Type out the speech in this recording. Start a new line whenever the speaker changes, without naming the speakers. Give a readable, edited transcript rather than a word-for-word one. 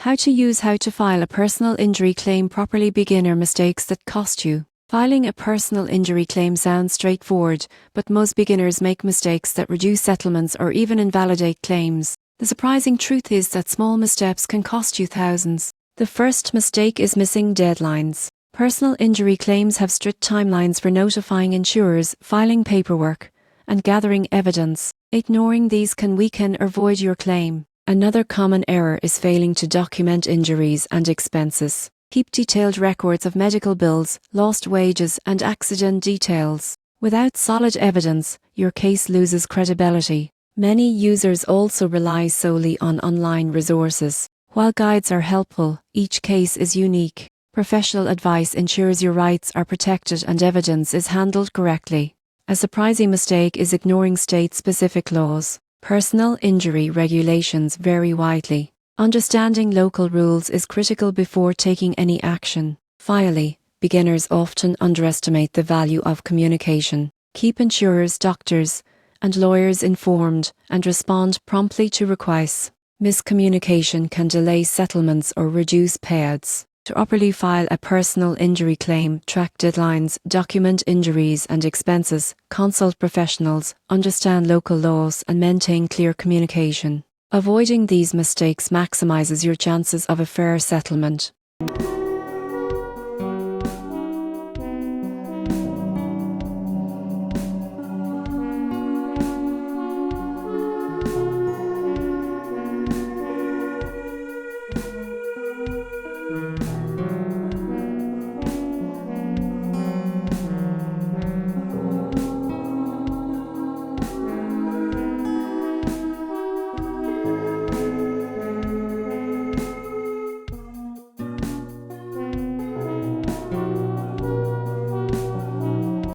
How to file a personal injury claim properly. Beginner mistakes that cost you. Filing a personal injury claim sounds straightforward, but most beginners make mistakes that reduce settlements or even invalidate claims. The surprising truth is that small missteps can cost you thousands. The first mistake is missing deadlines. Personal injury claims have strict timelines for notifying insurers, filing paperwork, and gathering evidence. Ignoring these can weaken or void your claim. Another common error is failing to document injuries and expenses. Keep detailed records of medical bills, lost wages, and accident details. Without solid evidence, your case loses credibility. Many users also rely solely on online resources. While guides are helpful, each case is unique. Professional advice ensures your rights are protected and evidence is handled correctly. A surprising mistake is ignoring state-specific laws. Personal injury regulations vary widely. Understanding local rules is critical before taking any action. Finally, beginners often underestimate the value of communication. Keep insurers, doctors, and lawyers informed and respond promptly to requests. Miscommunication can delay settlements or reduce payouts. To properly file a personal injury claim, track deadlines, document injuries and expenses, consult professionals, understand local laws, and maintain clear communication. Avoiding these mistakes maximizes your chances of a fair settlement.